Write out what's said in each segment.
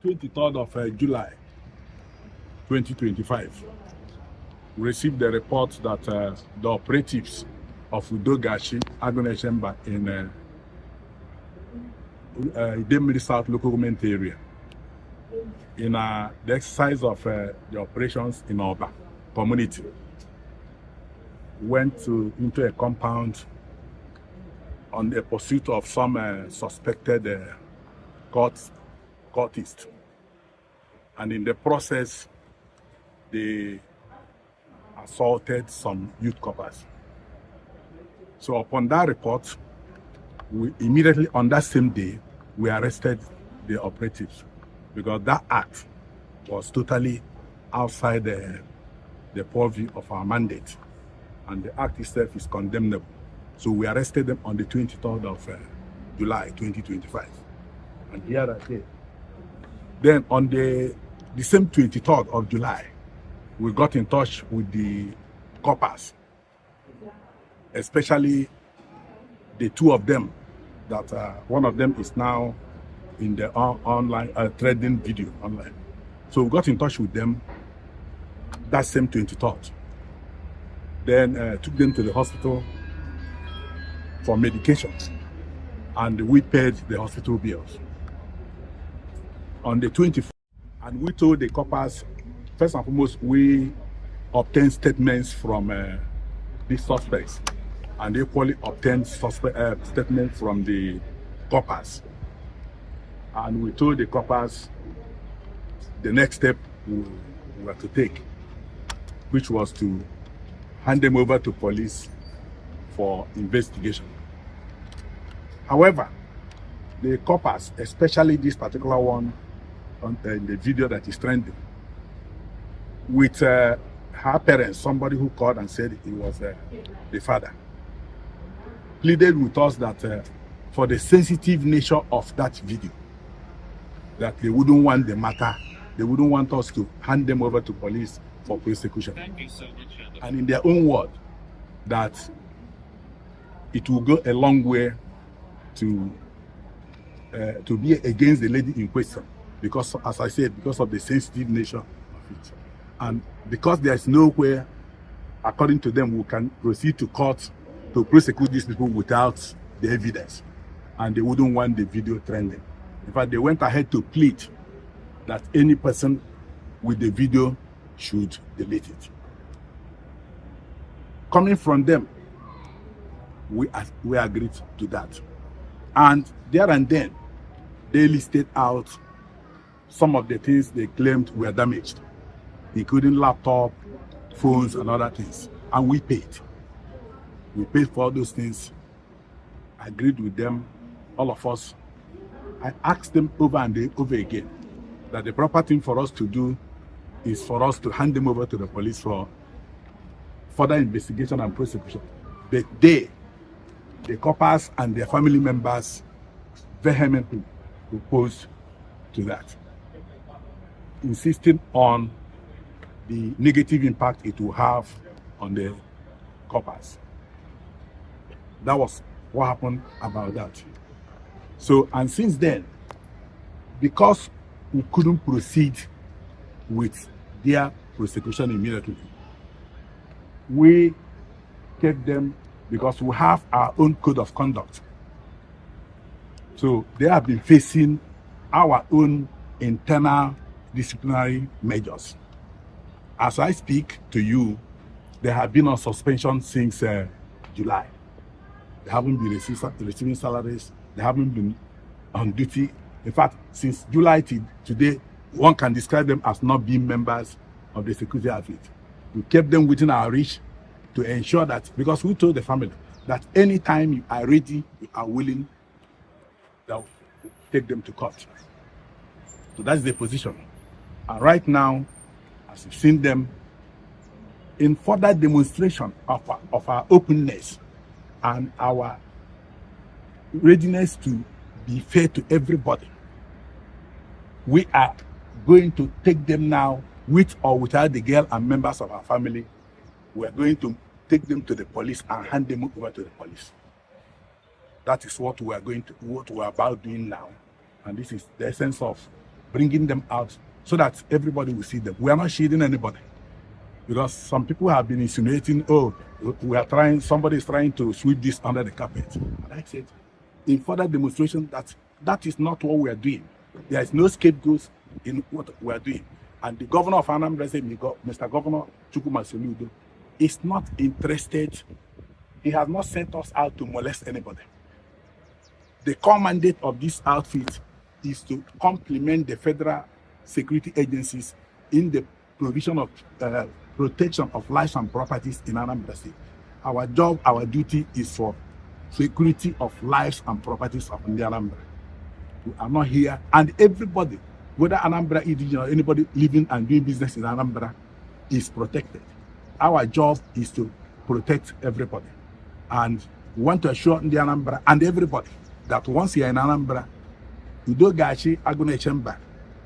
23rd of July 2025, we received the report that the operatives of Udogashi, Agunechemba in Demiri South local government area, in the exercise of the operations in Oba community, went into a compound on the pursuit of some suspected cultists, and in the process they assaulted some youth corpers. So upon that report, we immediately on that same day we arrested the operatives, because that act was totally outside the purview of our mandate, and the act itself is condemnable. So we arrested them on the 23rd of July 2025, and here are they. Then on the same 23rd of July, we got in touch with the coppers, especially the two of them, that one of them is now in the online trading video online. So we got in touch with them that same 23rd. Then took them to the hospital for medications, and we paid the hospital bills. On the 24th, and we told the coppers, first and foremost, we obtained statements from the suspects, and equally obtained statements from the coppers. And we told the coppers the next step we were to take, which was to hand them over to police for investigation. However, the coppers, especially this particular one on the video that is trending, with her parents, somebody who called and said he was the father, pleaded with us that for the sensitive nature of that video, that they wouldn't want the matter, they wouldn't want us to hand them over to police for prosecution. Thank you so much. And in their own word, that it will go a long way to be against the lady in question, because, as I said, because of the sensitive nature of it, and because there is nowhere, according to them, we can proceed to court to prosecute these people without the evidence, and they wouldn't want the video trending. In fact, they went ahead to plead that any person with the video should delete it. Coming from them, we agreed to that. And there and then, they listed out some of the things they claimed were damaged, including laptop, phones, and other things. And we paid. We paid for all those things, agreed with them, all of us. I asked them over and over again that the proper thing for us to do is for us to hand them over to the police for further investigation and prosecution. But they, the coppers and their family members, vehemently opposed to that, insisting on the negative impact it will have on the coppers. That was what happened about that. So, and since then, because we couldn't proceed with their prosecution immediately, we kept them, because we have our own code of conduct. So they have been facing our own internal disciplinary measures. As I speak to you, they have been on suspension since July. They haven't been receiving salaries. They haven't been on duty. In fact, since July to today, one can describe them as not being members of the security outfit. We kept them within our reach to ensure that, because we told the family that anytime you are ready, you are willing, that we'll take them to court. So that's the position. And right now, as you've seen them, in further demonstration of our openness and our readiness to be fair to everybody, we are going to take them now, with or without the girl and members of our family. We are going to take them to the police and hand them over to the police. That is what we are about doing now, and this is the essence of bringing them out so that everybody will see them. We are not shielding anybody. Because some people have been insinuating, oh, somebody is trying to sweep this under the carpet. And I said, in further demonstration, that is not what we are doing. There is no scapegoats in what we are doing. And the governor of Anambra, Mr. Governor Chukwuma Soludo, is not interested. He has not sent us out to molest anybody. The core mandate of this outfit is to complement the federal security agencies in the provision of protection of lives and properties in Anambra State. Our job, our duty is for security of lives and properties of Anambra. We are not here, and everybody, whether Anambra indigenous or anybody living and doing business in Anambra, is protected. Our job is to protect everybody, and we want to assure the Anambra and everybody that once you're in Anambra, Agunechemba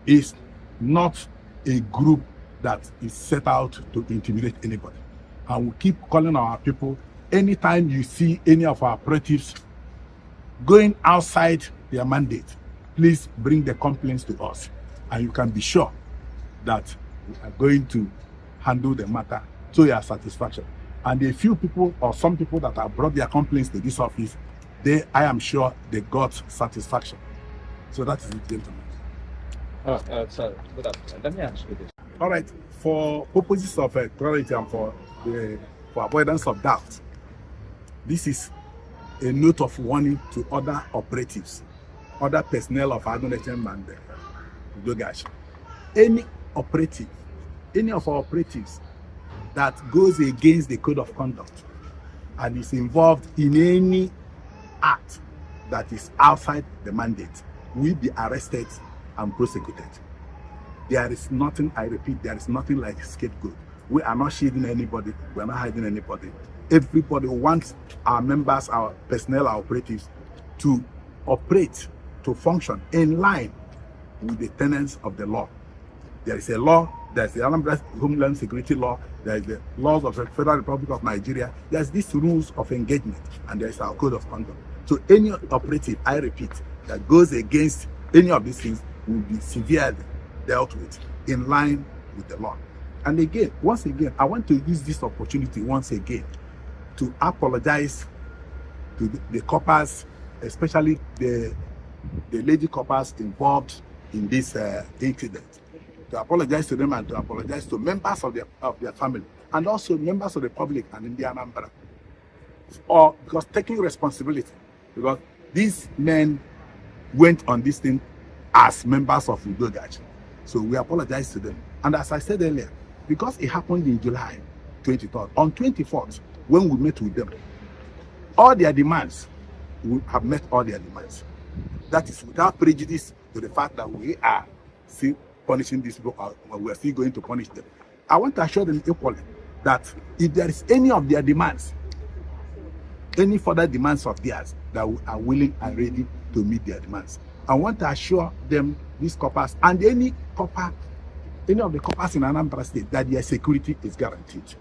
is not a group that is set out to intimidate anybody. And we keep calling our people, anytime you see any of our operatives going outside their mandate, please bring the complaints to us. And you can be sure that we are going to handle the matter to your satisfaction. And a few people or some people that have brought their complaints to this office, I am sure they got satisfaction. So that is it, gentlemen. Sir, good afternoon. Let me ask you this. All right, for purposes of clarity and for avoidance of doubt, this is a note of warning to other operatives, other personnel of Agunechemba and Uduaghan. Any of our operatives that goes against the code of conduct and is involved in any act that is outside the mandate will be arrested and prosecuted. There is nothing, I repeat, there is nothing like scapegoat. We are not shielding anybody, we are not hiding anybody. Everybody wants our members, our personnel, our operatives to operate, to function in line with the tenets of the law. There is a law, there's the Anambra Homeland Security Law, there is the laws of the Federal Republic of Nigeria, there's these rules of engagement, and there is our code of conduct. So any operative, I repeat, that goes against any of these things will be severely dealt with in line with the law. And again, once again, I want to use this opportunity once again to apologize to the coppers, especially the lady coppers involved in this incident. To apologize to them and to apologize to members of their family and also members of the public and in the Anambra. Or because taking responsibility, because these men went on this thing as members of Uduaghan. So we apologize to them. And as I said earlier, because it happened in July 23rd, on 24th, when we met with them, all their demands, we have met all their demands. That is without prejudice to the fact that we are still punishing these people, or we are still going to punish them. I want to assure them equally that if there is any of their demands, any further demands of theirs, that we are willing and ready to meet their demands. I want to assure them, these coppers, and any of the coppers in Anambra State, that their security is guaranteed.